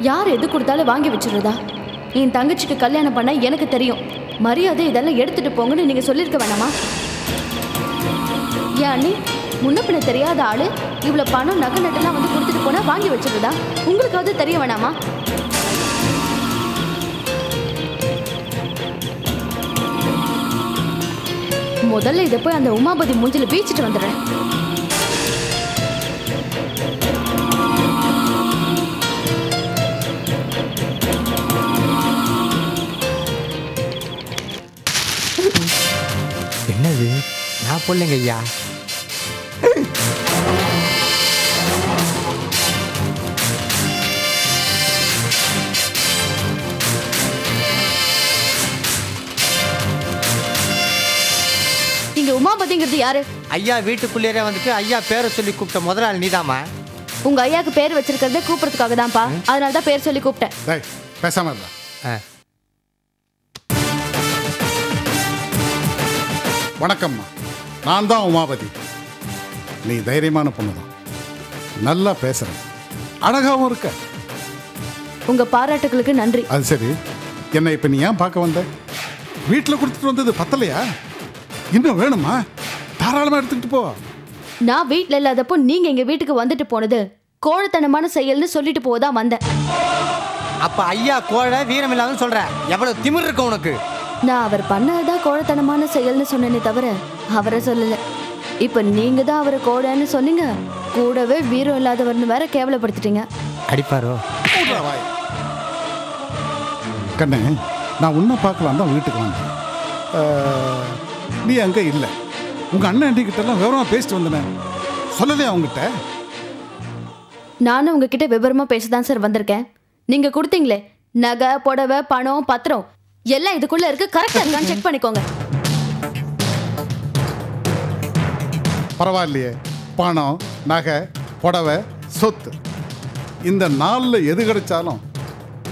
யார் எது கொடுத்தாலும் வாங்கி வச்சிருந்தா? என் தங்கச்சிக்கு கல்யாணம் பண்ண எனக்கு தெரியும். மரியாதை இதெல்லாம் எடுத்துட்டு போங்கன்னு நீங்க சொல்லியிருக்க வேணாமா? ஏன் அண்ணி, முன்ன பின்ன தெரியாத ஆளு இவ்வளவு பணம் நகை நட்டெல்லாம் வந்து கொடுத்துட்டு போனா வாங்கி வச்சிருந்தா? உங்களுக்காவது தெரிய வேணாமா? முதல்ல இதை போய் அந்த உமாபதி மூஞ்சில பீச்சிட்டு வந்துடுறேன். என்னது? நான் போடலைங்க ஐயா. இங்க உமாபதிங்கிறது யாரு? ஐயா வீட்டுக்குள்ளேயே வந்துட்டு ஐயா பேரை சொல்லி கூப்பிட்ட முதல் ஆள் நீதாமா? உங்க ஐயாக்கு பேர் வச்சிருக்கிறதே கூப்பிடுறதுக்காக தான்ப்பா. அதனால தான் பேர் சொல்லி கூப்பிட்டேன். பேசாம வணக்கம்மா, நான் தான் உமாபதி. நீ தைரியமான பொண்ணுதான், நல்லா பேசுற, அழகாவும் இருக்க. உங்க பாராட்டுகளுக்கு நன்றி. அது சரி, என்ன இப்ப நீ ஏன் பார்க்க வந்த? வீட்டில் கொடுத்துட்டு வந்தது பத்தலையா? இன்னும் வேணுமா? தாராளமா எடுத்துக்கிட்டு போ. நான் வீட்டில் இல்லாதப்போ நீங்க எங்க வீட்டுக்கு வந்துட்டு போனது கோழத்தனமான செயல்னு சொல்லிட்டு போதான் வந்தேன். அப்ப ஐயா கோழ வீரம் இல்லாதன்னு சொல்ற? எவ்வளவு திமிர் இருக்கு உனக்கு? நான் அவர் பண்ணதான் கோழத்தனமான செயல்னு சொன்னேனே தவிர அவரை சொல்லல. இப்ப நீங்க தான் அவரை கோழன்னு சொன்னீங்க, கூடவே வீரம் இல்லாதவர்னு வேற கேவலப்படுத்திட்டீங்க. அடிப்பாரோ? கண்ணே, நான் உன்னை பார்க்கலாம் தான் வீட்டுக்கு வந்தேன். நீ அங்கே இல்லை. உங்க அண்ணன் அண்டிக்கிட்டலாம் விவரமா பேசிட்டு வந்தேன், சொல்லலையா அவங்ககிட்ட? நானும் உங்ககிட்ட விவரமா பேசதான் சார் வந்திருக்கேன். நீங்க கொடுத்தீங்களே நகை, புடவை, பணம், பத்திரம் எல்லாம் இதுக்குள்ள இருக்கு. கரெக்டா இருக்கான்னு செக் பண்ணிக்கோங்க. பரவாயில்லையே, பணம், நகை, புடவை, சொத்து, இந்த நாளில் எது கிடைச்சாலும்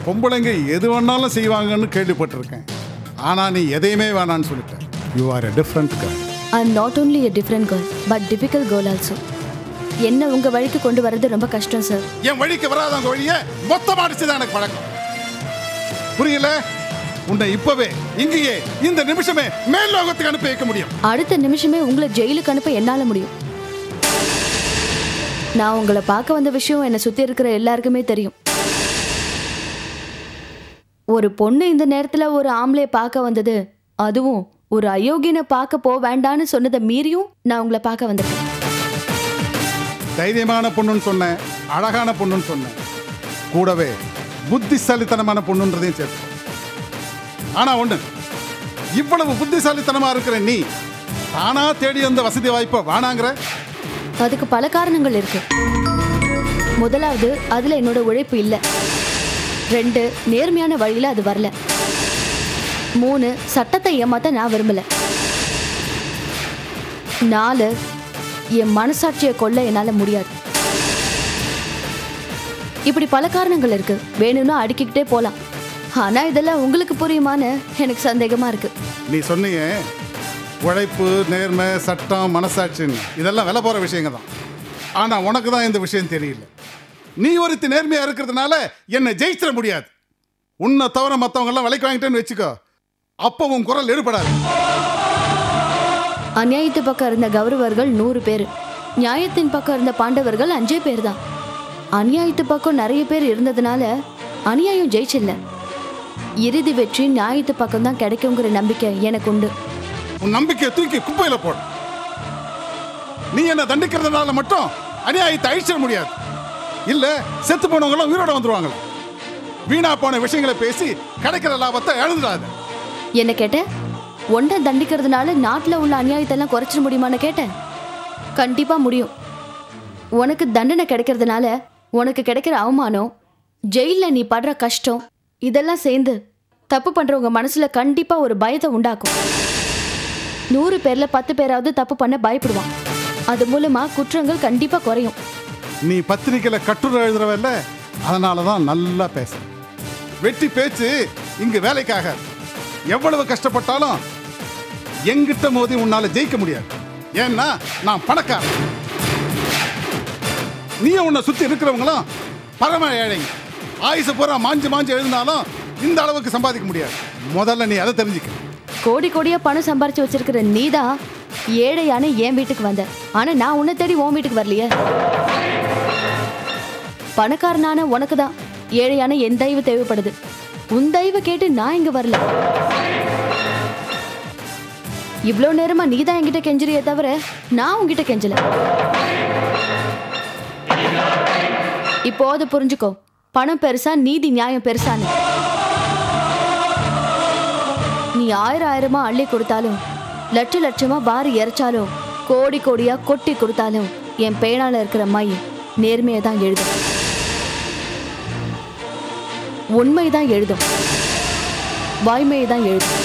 பொம்பளைங்க எது வேணாலும் செய்வாங்கன்னு கேள்விப்பட்டிருக்கேன். ஆனா நீ எதையுமே வேணான்னு சொல்லிட்ட. You are a different girl. I am not only a different girl but typical girl also. என்ன உங்க வழிக்கு கொண்டு வர்றது ரொம்ப கஷ்டம் சார். என் வழிக்கு வராதவங்க வழியை மொத்தமா அடிச்சுதான் எனக்கு பழக்கம். புரியல? உன்னை இப்பவே இங்கேயே இந்த நிமிஷமே மேல் லோகத்துக்கு அனுப்பி வைக்க முடியும். அடுத்த நிமிஷமே உங்களை ஜெயிலுக்கு அனுப்ப என்னால முடியும். நான் உங்களை பார்க்க வந்த விஷயம் என்னை சுத்தி இருக்கிற எல்லாருக்குமே தெரியும். ஒரு பொண்ணு இந்த நேரத்துல ஒரு ஆம்பளைய பார்க்க வந்தது, அதுவும் ஒரு அயோக்கியனை பார்க்க போ வேண்டான்னு சொன்னதை மீறியும் நான் உங்களை பார்க்க வந்திருக்கேன். தைரியமான பொண்ணுன்னு சொன்னேன், அழகான பொண்ணுன்னு சொன்னேன், கூடவே புத்திசாலித்தனமான பொண்ணுன்றதையும் சேர்த்து. ஆனா ஒண்ணு, இவ்வளவு புத்திசாலித்தனமா இருக்கிற நீ தானா தேடி அந்த வசதி வாய்ப்பை வானாங்கிற? அதுக்கு பல காரணங்கள் இருக்கு. முதலாவது, அதுல என்னோட உழைப்பு இல்லை. 2, நேர்மையான வழியில அது வரல. 3, சட்டத்தை ஏமாத்த நான் விரும்பல. 4, என் மனசாட்சியை கொல்ல என்னால முடியாது. இப்படி பல காரணங்கள் இருக்கு. வேணும்னா அடுக்கிக்கிட்டே போலாம். ஆனா இதெல்லாம் உங்களுக்கு புரியுமான்னு எனக்கு சந்தேகமா இருக்கு. நீ சொன்னீங்க உழைப்பு, நேர்மை, சட்டம், மனசாட்சின்னு, இதெல்லாம் விலை போற விஷயங்க தான். ஆனா உனக்கு தான் இந்த விஷயம் தெரியல. நீ ஒருத்தி நேர்மையா இருக்கிறதுனால என்னை ஜெயிச்சிட முடியாது. உன்னை தவிர மற்றவங்க எல்லாம் விலைக்கு வாங்கிட்டேன்னு வச்சுக்கோ, அப்போ உன் குரல் எடுபடாது. அநியாயத்து பக்கம் இருந்த கௌரவர்கள் 100 பேர், நியாயத்தின் பக்கம் இருந்த பாண்டவர்கள் 5 பேர் தான். அநியாயத்து பக்கம் நிறைய பேர் இருந்ததுனால அநியாயம் ஜெயிச்சில்ல. இறுதி வெற்றி நியாயத்து பக்கம் தான் கிடைக்குங்கிற நம்பிக்கை எனக்கு உண்டு. உன் நம்பிக்கையை தூக்கி குப்பையில போடு. நீ என்ன தண்டிக்கிறதுனால மட்டும் அநியாயத்தை அழிச்சிட முடியாது. இல்ல செத்து போனவங்களும் உயிரோட வந்துருவாங்க. வீணா போன விஷயங்களை பேசி கிடைக்கிற லாபத்தை இழந்துடாத. என்ன கேட்ட? ஒன்றை தண்டிக்கிறதுனால நாட்டில் உள்ள அநியாயத்தெல்லாம் குறைச்சிட முடியுமான்னு கேட்டேன். கண்டிப்பா முடியும். உனக்கு தண்டனை கிடைக்கிறதுனால உனக்கு கிடைக்கிற அவமானம், ஜெயிலில் நீ படுற கஷ்டம், இதெல்லாம் சேர்ந்து தப்பு பண்றவங்க மனசுல கண்டிப்பா ஒரு பயத்தை உண்டாக்கும். 100 பேர்ல 10 பேராவது தப்பு பண்ண பயப்படுவான். அது மூலமா குற்றங்கள் கண்டிப்பா குறையும். நீ பத்திரிக்கையில கட்டுரை எழுதுறவல்ல, அதனாலதான் நல்லா பேச. வெட்டி பேச்சு இங்கு வேலைக்காக. எவ்வளவு கஷ்டப்பட்டாலும் எங்கிட்ட மோதி உன்னால ஜெயிக்க முடியாது. ஏன்னா நான் பணக்காரன். நீ உன்னை சுத்தி இருக்கிறவங்களும் பரம ஏழைங்க. ஆயுசு பூரா மாஞ்சு எழுதினாலும் இந்த அளவுக்கு சம்பாதிக்க முடியாது. முதல்ல நீ அதை தெரிஞ்சுக்க. கோடி கோடியா பணம் சம்பாரிச்சு வச்சிருக்கிற நீதான் ஏழையான என் வீட்டுக்கு வந்த. ஆனா நான் உன்னை தேடி உன் வீட்டுக்கு வரலையே. பணக்காரனான உனக்கு தான் ஏழையான என் தயவு தேவைப்படுது. உன் தயவு கேட்டு நான் இங்க வரல. இவ்வளோ நேரமா நீ தான் என்கிட்ட கெஞ்சிரியே தவிர நான் உன்கிட்ட கெஞ்சல. இப்போது புரிஞ்சுக்கோ, பணம் பெருசா நீதி நியாயம் பெருசான்னு. நீ ஆயிரமா அள்ளி கொடுத்தாலும், லட்சமா வாரி இறைச்சாலும், கோடி கோடியா கொட்டி கொடுத்தாலும் என் பேனால இருக்கிற மை நேர்மையை தான் எழுதும், உண்மைதான் எழுதும், வாய்மையை தான் எழுதும்.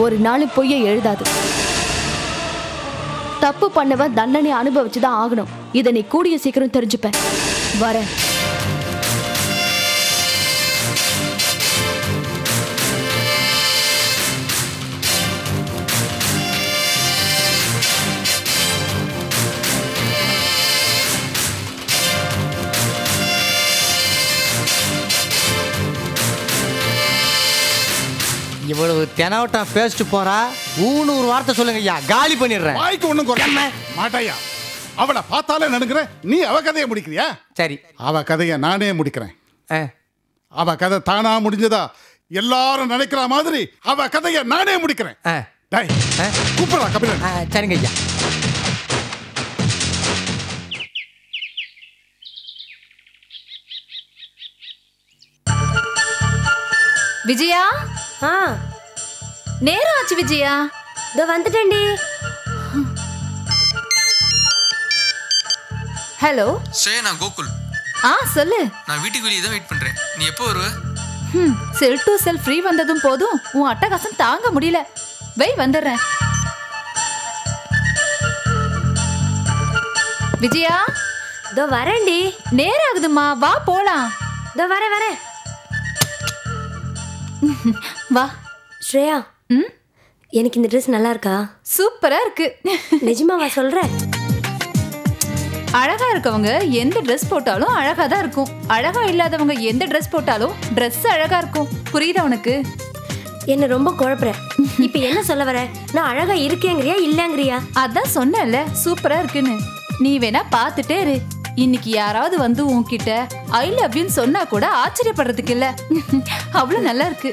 ஒரு நாள் பொய்யை எழுதாது. தப்பு பண்ணவன் தண்டனை அனுபவிச்சுதான் ஆகணும். இதை நீ கூடிய சீக்கிரம் தெரிஞ்சுப்ப. வரேன். இவ்வளவு தெனாவட்டம் பேசிட்டு போறா. ஊனு ஒரு வார்த்தை சொல்லுங்க ஐயா, காலி பண்ணிடுறேன். வாய்க்கு ஒண்ணும் குறையாம மாட்டாயா. அவளை பார்த்தாலே நினைக்கிற நீ அவ கதையை முடிக்கிறியா? சரி, அவ கதையை நானே முடிக்கிறேன். அவ கதை தானா முடிஞ்சதா எல்லாரும் நினைக்கிற மாதிரி அவ கதையை நானே முடிக்கிறேன். கூப்பிடா கபிலன். சரிங்க ஐயா. விஜயா, நேரம் ஆச்சு விஜயா. இதோ வந்துட்டேன்டி. ஹலோ ஸ்ரேயா, நான் கோகுல். சொல்லு. நான் வீட்டுக்கு வெளியே தான் வெயிட் பண்றேன். நீ எப்போ வருவ? செல் டு செல் ஃப்ரீ வந்ததும் போதும் உன் அட்டகாசம் தாங்க முடியல. வந்துடுறேன். விஜயா, இதோ வரேன்டி. நேரம் ஆகுதுமா, வா போலாம். இதோ வரேன். வா. ஸ்ரேயா, எனக்கு இந்த ட்ரெஸ் நல்லா இருக்கா? சூப்பரா இருக்கு. நிஜமாவா சொல்ற? அழகா இருக்கவங்க எந்த ட்ரெஸ் போட்டாலும் அழகா தான் இருக்கும். அழகா இல்லாதவங்க எந்த ட்ரெஸ் போட்டாலும் ட்ரெஸ் அழகா இருக்கும். புரியுதா உனக்கு? என்ன ரொம்ப குழப்பற. இப்ப என்ன சொல்ல வர? நான் அழகா இருக்கேங்கறியா இல்லங்கறியா? அதான் சொன்னேன்ல சூப்பரா இருக்குன்னு. நீ வேணா பாத்துட்டே இரு. இன்னைக்கு யாராவது வந்து உன்கிட்ட ஐ லவ் யூன்னு சொன்னா கூட ஆச்சரியப்படுறதுக்கு இல்ல. அவ்வளவு நல்லா இருக்கு.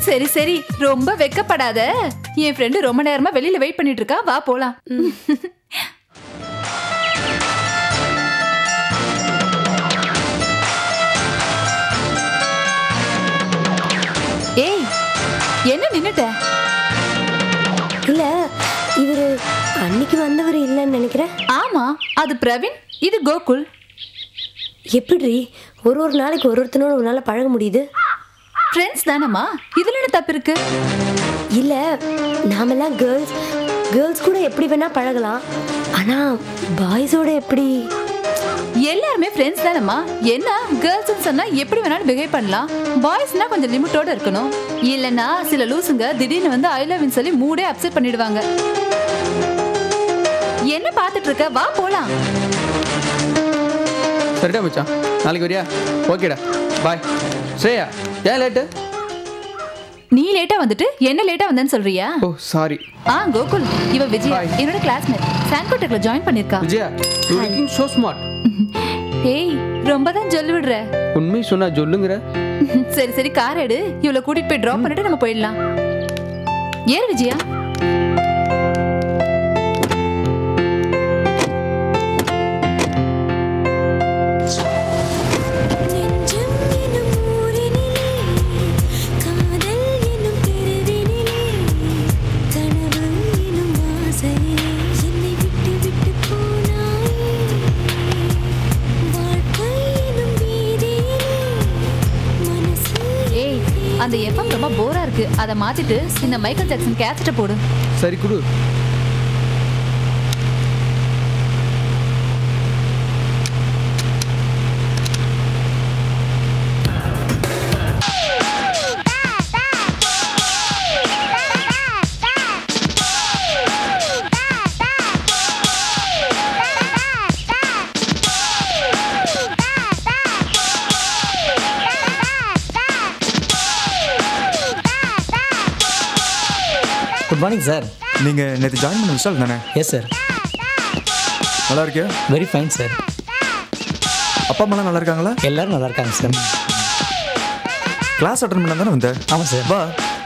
சரி சரி, ரொம்ப வெக்கப்படாத. என் ஃப்ரெண்டு ரொம்ப நேரமா வெளியில வெயிட் பண்ணிட்டு இருக்கா. வா போலாம். ஏய், என்ன நின்னுட்ட? இல்ல, இவரு அன்னைக்கு வந்தவர் இல்லன்னு நினைக்கிறேன். ஆமா, அது பிரவீன், இது கோகுல். எப்படி ஒரு நாளைக்கு ஒருத்தனோட உன்னால பழக முடியுது? ஃப்ரெண்ட்ஸ் தானம்மா, இதுல என்ன தப்பு இருக்கு? இல்ல, நாமெல்லாம் கேர்ள்ஸ் கூட எப்படி வேணா பழகலாம். ஆனா பாய்ஸோட எப்படி? எல்லாருமே ஃப்ரெண்ட்ஸ் தானம்மா. என்ன கேர்ள்ஸ் சொன்னா எப்படி வேணாலும் பிஹேவ் பண்ணலாம். பாய்ஸ்னா கொஞ்சம் லிமிட்டோட இருக்கணும். இல்லனா சில லூசுங்க திடீர்னு வந்து ஐ லவ் யூ சொல்லி மூடே அப்செட் பண்ணிடுவாங்க. என்ன பாத்துட்டு இருக்க? வா போலாம். சரிடா மச்சான், நாளைக்கு வரியா? ஓகேடா, பாய். ஸ்ரேயா, ஏன் லேட்டு? நீ லேட்டா வந்துட்டு என்ன லேட்டா வந்தேன்னு சொல்றியா? ஓ சாரி. கோகுல், இவ விஜயா, என்னோட கிளாஸ்மேட். சான்கோட்டெக்ல ஜாயின் பண்ணிருக்கா. Vijaya, you looking so smart. ஏய், ரொம்ப தான் சொல்லி விடுற. உண்மை சொன்னா சொல்லுங்கற. சரி சரி, கார் எடு. இவளை கூட்டிட்டு போய் டிராப் பண்ணிட்டு நம்ம போயிடலாம். ஏறு விஜயா. அந்த எஃப்எம் ரொம்ப போரா இருக்கு. அதை மாத்திட்டு இந்த மைக்கேல் ஜாக்சன் கேசட்டை போடு. சரி குடு. Morning sir. நீங்கள் நேற்று ஜாயின் பண்ண விஷால் தானே? Yes sir. நல்லா இருக்கியா? Very fine sir. அப்பா அம்மாலாம் நல்லா இருக்காங்களா? எல்லோரும் நல்லா இருக்காங்க சார். கிளாஸ் அட்டன் பண்ண தானே வந்தேன்? ஆமாம் சார். வா,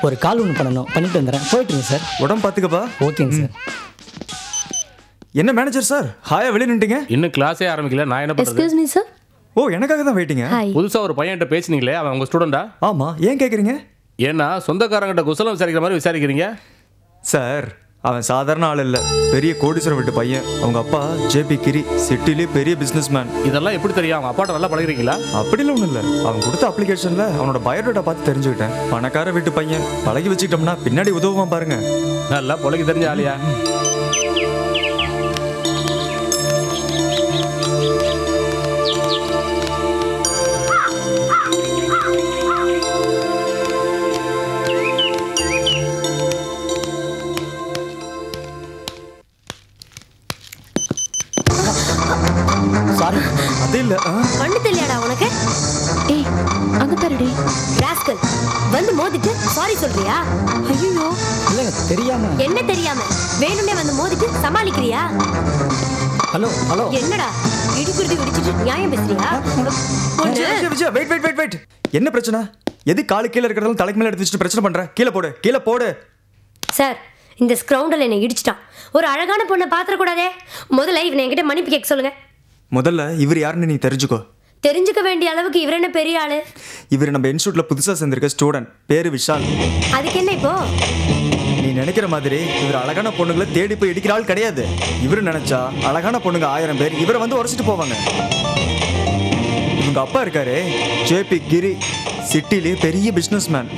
ஒரு கால் ஒன்று பண்ணணும், பண்ணிட்டு வந்துடுறேன். போயிட்டுங்க சார். உடம்பு பார்த்துக்கப்பா. ஓகேங்க சார். என்ன மேனேஜர் சார் ஹாயா வெளியே நின்ட்டீங்க? இன்னும் கிளாஸே ஆரம்பிக்கல, நான் என்ன பண்ணுறது? Excuse me sir. ஓ, எனக்காக தான் வெயிட்டிங்க. புதுசாக ஒரு பையன்கிட்ட பேசினீங்களே, அவன் உங்கள் ஸ்டூடெண்டா? ஆமாம். ஏன் கேட்குறீங்க? ஏன்னா சொந்தக்காரங்கிட்ட குசலம் விசாரிக்கிற மாதிரி விசாரிக்கிறீங்க சார். அவன் சாதாரண ஆள் இல்லை, பெரிய கோடீஸ்வரன் வீட்டு பையன். அவங்க அப்பா ஜேபி கிரி, சிட்டிலே பெரிய பிஸ்னஸ் மேன். இதெல்லாம் எப்படி தெரியும்? அவங்க அப்பாட்ட நல்லா பழகிறீங்களா? அப்படிலாம் ஒன்றும் இல்லை. அவன் கொடுத்த அப்ளிகேஷனில் அவனோட பயோடேட்டா பார்த்து தெரிஞ்சுக்கிட்டேன். பணக்கார வீட்டு பையன், பழகி வச்சுக்கிட்டோம்னா பின்னாடி உதவுவான் பாருங்க. நல்லா பழகி தெரிஞ்ச ஆளியா? சாரி. அது இல்லை. கண்ணு தெரியலடா உனக்கு? ஏய் அங்க பாருடி. ராஸ்கல் வந்து மோதிட்டு சாரி சொல்றியா? ஐயோ, இல்லைங்க, தெரியாம. என்ன தெரியாம? வேணும்னே வந்து மோதிட்டு சமாளிக்கிறியா? Hello hello. என்னடா இடிக்குருதி இடிச்சிட்டு நியாயம் பேசுறியா? Vijay, wait wait wait wait. என்ன பிரச்சனை? எது காலு கீழே இருக்கிறதால தலைக்கு மேலே எடுத்து வச்சுட்டு பிரச்சனை பண்ற? கீழே போடு, கீழே போடு. சார், இந்த ஸ்க்ரவுண்டல் என்னை இடிச்சிட்டான். ஒரு அழகான பொண்ணை பாத்திரக்கூடாதே. முதல்ல இவனை என்கிட்ட மன்னிப்பு கேட்க சொல்லுங்க. முதல்ல இவர் யாருன்னு நீ தெரிஞ்சுக்கோ. தெரிஞ்சுக்க வேண்டிய அளவுக்கு இவர் என்ன பெரிய ஆளு? இவர் நம்ம இன்ஸ்டியூட்ல புதுசாக சேர்ந்திருக்க ஸ்டூடெண்ட், பேரு விஷால். அதுக்கு என்ன இப்போ? நீ நினைக்கிற மாதிரி இவர் அழகான பொண்ணுங்களை தேடி போய் இடிக்கிற ஆள் கிடையாது. இவர் நினைச்சா அழகான பொண்ணுங்க 1000 பேர் இவரை வந்து உரைச்சிட்டு போவாங்க. இவங்க அப்பா இருக்காரு ஜேபி கிரி, சிட்டிலே பெரிய பிஸ்னஸ் மேன்.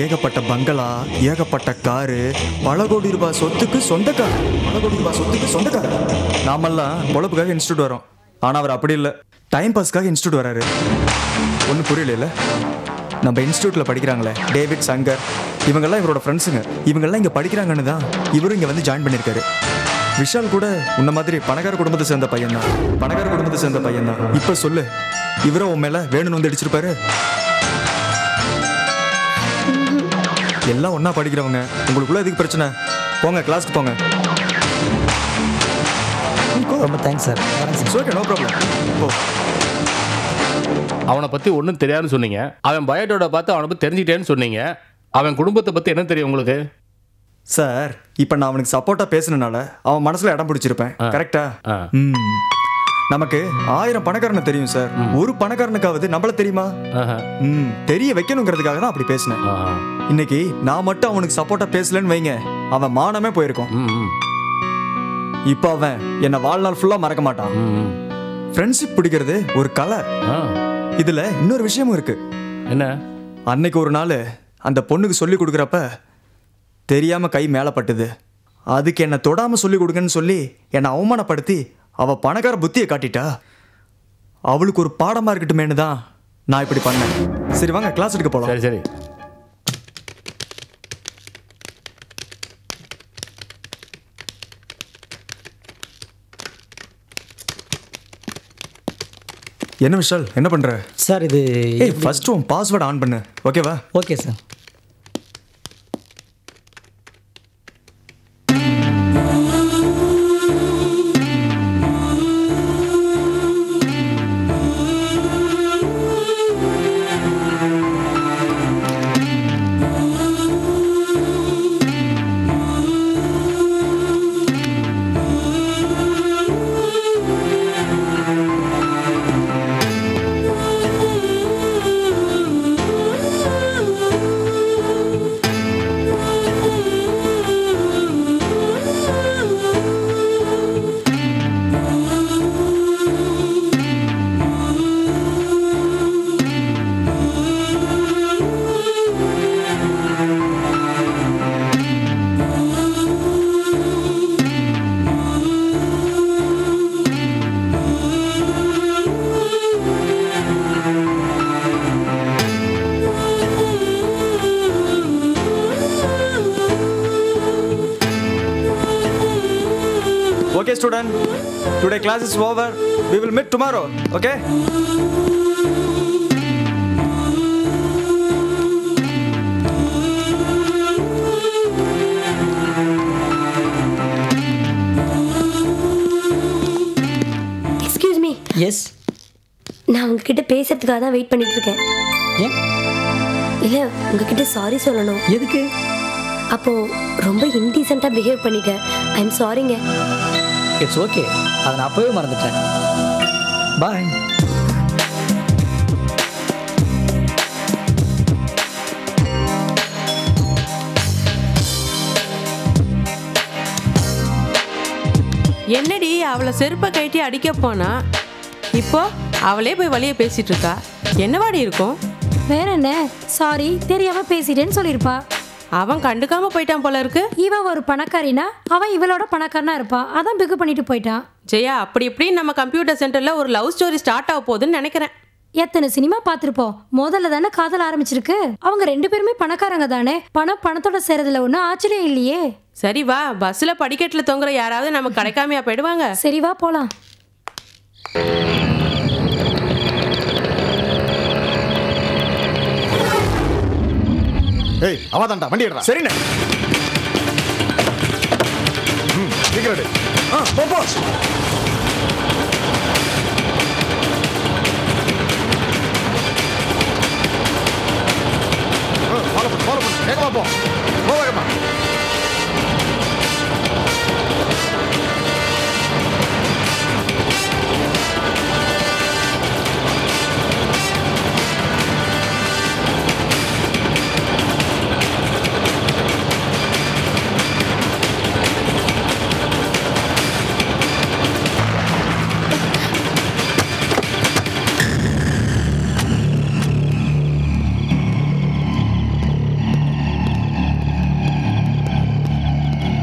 ஏகப்பட்ட பங்களா, ஏகப்பட்ட காரு, பல கோடி ரூபாய் சொத்துக்கு சொந்தக்காரர். பல கோடி ரூபாய் சொத்துக்கு சொந்தக்காரர். நாமெல்லாம் பொழப்புக்காக இன்ஸ்டியூட் வரோம். ஆனால் அவர் அப்படி இல்லை, டைம் பாஸ்க்காக இன்ஸ்டியூட் வராரு. ஒன்றும் புரியல. நம்ம இன்ஸ்டியூட்டில் படிக்கிறாங்களே டேவிட், சங்கர், இவங்கெல்லாம் இவரோட ஃப்ரெண்ட்ஸுங்க. இவங்கெல்லாம் இங்கே படிக்கிறாங்கன்னு தான் இவரும் இங்கே வந்து ஜாயின் பண்ணியிருக்காரு. விஷால் கூட உன்ன மாதிரி பணக்கார குடும்பத்தை சேர்ந்த பையன் தான். பணக்கார குடும்பத்தை சேர்ந்த பையன் தான். இப்போ சொல்லு, இவரும் உன் மேலே வேணும்னு வந்து அடிச்சிருப்பாரு? எல்லாம் ஒன்றா படிக்கிறவங்க, உங்களுக்குள்ள எதுக்கு பிரச்சனை? போங்க, கிளாஸ்க்கு போங்க. ரொம்ப thanks sir. Okay, no problem. போ. அவனை பற்றி ஒன்றும் தெரியாதுன்னு சொன்னீங்க. அவன் பயோடேட்டா பார்த்து அவனை பற்றி தெரிஞ்சுக்கிட்டேன்னு சொன்னீங்க. அவன் குடும்பத்தை பற்றி என்ன தெரியும் உங்களுக்கு? சார், இப்போ நான் அவனுக்கு சப்போர்ட்டாக பேசுனனால அவன் மனசில் இடம் பிடிச்சிருப்பேன். கரெக்டா? நமக்கு 1000 பணக்காரனை தெரியும் சார். ஒரு பணக்காரனுக்காவது நம்மள தெரியுமா? தெரிய வைக்கணுங்கிறதுக்காக தான் அப்படி பேசினேன். இன்னைக்கு நான் மட்டும் அவனுக்கு சப்போர்ட்டா பேசலன்னு வைங்க, அவன் மானமே போயிருக்கும். இப்போ அவன் என்ன வாழ்நாள் ஃபுல்லா மறக்க மாட்டான். ஃப்ரெண்ட்ஷிப் பிடிக்கிறது ஒரு கலை. இதுல இன்னொரு விஷயமும் இருக்கு. என்ன? அன்னைக்கு ஒரு நாள் அந்த பொண்ணுக்கு சொல்லி கொடுக்குறப்ப தெரியாம கை மேலே பட்டுது. அதுக்கு என்ன தொடாம சொல்லி கொடுங்கன்னு சொல்லி என்னை அவமானப்படுத்தி அவள் பணக்கார புத்தியை காட்டிட்டா. அவளுக்கு ஒரு பாடமாக இருக்கட்டுமேனு தான் நான் இப்படி பண்ணேன். சரி வாங்க, கிளாஸ் எடுக்க போகலாம். சரி சரி. என்ன விஷால், என்ன பண்ணுற? சார் இது ஃபர்ஸ்ட் உன் பாஸ்வேர்டு ஆன் பண்ணு, ஓகேவா? Okay sir. Okay, student. Today class is over. We will meet tomorrow. Okay? Yes. நான் உங்ககிட்ட பேசுறதுக்காக தான் வெயிட் பண்ணிட்டு இருக்கேன். ஏன்? இல்லை, உங்ககிட்ட சாரி சொல்லணும். எதுக்கு? அப்போ ரொம்ப இன்டீசெண்டாக பிஹேவ் பண்ணிட்டேன். ஐ எம் சாரிங்க. இட்ஸ் ஓகே, அதை நான் அப்போவே மறந்துட்டேன். பாய். என்னடி அவளை செருப்பை கட்டி அடிக்க போனா, இப்போ அவளே போய் வழிய பேசிட்டு இருக்கா. என்னவாடி இருக்கும்? வேற என்ன, சாரி தெரியாம பேசிட்டேன்னு சொல்லியிருப்பா. அவன் கண்டுக்காம போயிட்டான் போல இருக்கு. இவன் ஒரு பணக்காரினா அவன் இவளோட பணக்காரனா இருப்பான். அதான் பிகு பண்ணிட்டு போயிட்டான். ஜெயா, அப்படி இப்படி நம்ம கம்ப்யூட்டர் சென்டர்ல ஒரு லவ் ஸ்டோரி ஸ்டார்ட் ஆக போகுதுன்னு நினைக்கிறேன். எத்தனை சினிமா பார்த்துருப்போம். முதல்ல தானே காதல் ஆரம்பிச்சிருக்கு. அவங்க 2 பேருமே பணக்காரங்க தானே. பணத்தோட சேரதுல ஒன்றும் ஆச்சரியம் இல்லையே. சரி வா, பஸ்ல படிக்கட்டுல தொங்குற யாராவது நமக்கு கிடைக்காமையா போயிடுவாங்க. சரி வா போலாம். ஏய், அவதான்டா வண்டி எடுறா. சரிண்ணே. சீக்கிரம் போ. ஃபாலோ பண்ணு. வேகமா போ. வேகமா.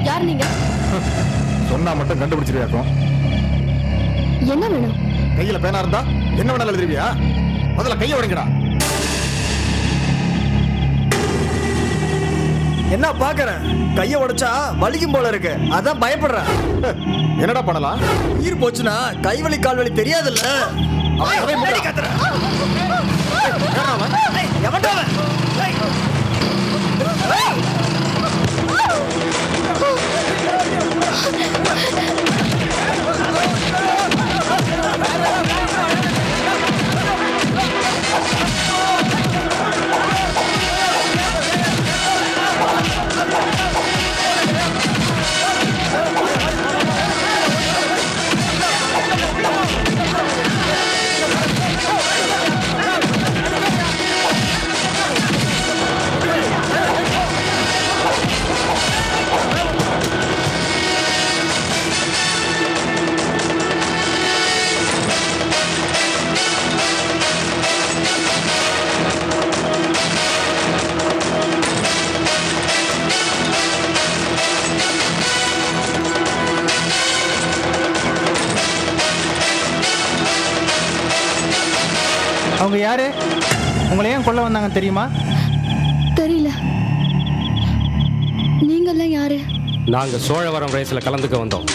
யார் நீங்க? சொன்னா மட்டும் கண்டுபிடிச்சிருவியாக்கும். என்ன வேணும்? கையில பேனா இருந்தா என்ன வேணாலும் எழுதிருவியா? முதல்ல கையை உடைங்கடா. என்ன பாக்குற? கையை உடைச்சா வலிக்கும் போல இருக்கு, அதான் பயப்படுறேன். என்னடா பண்ணலாம்? உயிர் போச்சுன்னா கை வலி கால் வலி தெரியாதுல்ல. அவங்க யாரு? உங்களை ஏன் கொல்ல வந்தாங்க தெரியுமா? தெரியல. நீங்கெல்லாம் யாரு? நாங்க சோழவரம் ரேஸ்ல கலந்துக்க வந்தோம்.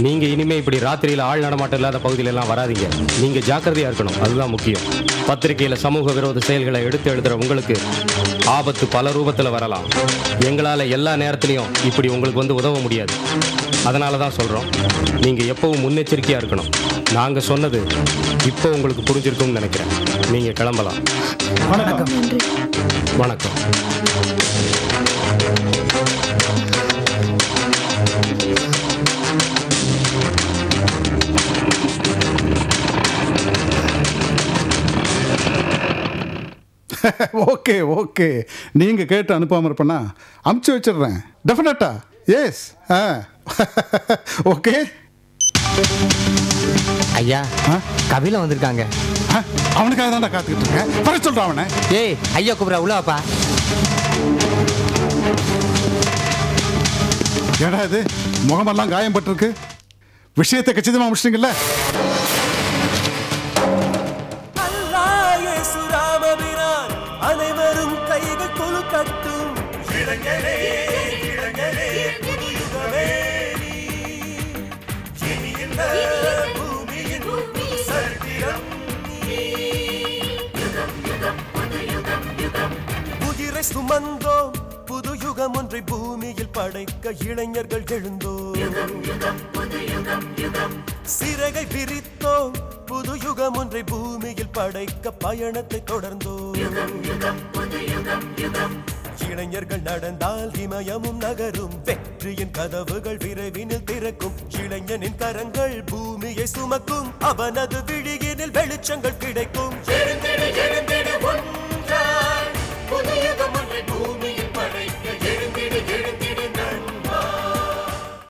நீங்க இனிமே இப்படி ராத்திரியில ஆள் நடமாட்டம் இல்லாத பகுதியில எல்லாம் வராதீங்க. நீங்க ஜாக்கிரதையா இருக்கணும், அதுதான் முக்கியம். பத்திரிகையில சமூக விரோத செயல்களை எடுத்து எழுதுற உங்களுக்கு ஆபத்து பல ரூபத்துல வரலாம். எங்களால எல்லா நேரத்திலையும் இப்படி உங்களுக்கு வந்து உதவ முடியாது. அதனால தான் சொல்றோம், நீங்க எப்பவும் முன்னெச்சரிக்கையா இருக்கணும். நாங்க சொன்னது இப்போ உங்களுக்கு புரிஞ்சிருக்கும்னு நினைக்கிறேன். நீங்க கிளம்பலாம். வணக்கம். வணக்கம். ஓகே ஓகே, நீங்க கேட்டு அனுப்பாம இருப்பேன்னா அமுச்சு வச்சிடுறேன். டெஃபினட்டா. எஸ். ஓகே ஐயா, கபில வந்திருக்காங்க. அவனுக்காக தான் காத்துக்கிட்டு இருக்கேன். வர சொல்றான் அவனை. ஏய், ஐயா கூப்பிட உள்ள வாப்பா. ஏடா இது, முகமெல்லாம் காயம் பட்டிருக்கு. விஷயத்தை கச்சிதமா முடிச்சிட்டீங்கல்ல? அனைவரும் கைகள் கொழு கட்டும். உயிரை சுமந்தோம், புது யுகம் ஒன்றை பூமியில் படைக்க இளைஞர்கள் எழுந்தோம். சிறகை விரித்தோம் புது யுகம் ஒன்றை பூமியில் படைக்க பயணத்தை தொடர்ந்தோம் இளைஞர்கள் நடந்தால் இமயமும் நகரும் வெற்றியின் கதவுகள் விரைவினில் திறக்கும் இளைஞனின் கரங்கள் பூமியை சுமக்கும் அவனது விழியினில் வெளிச்சங்கள் கிடைக்கும்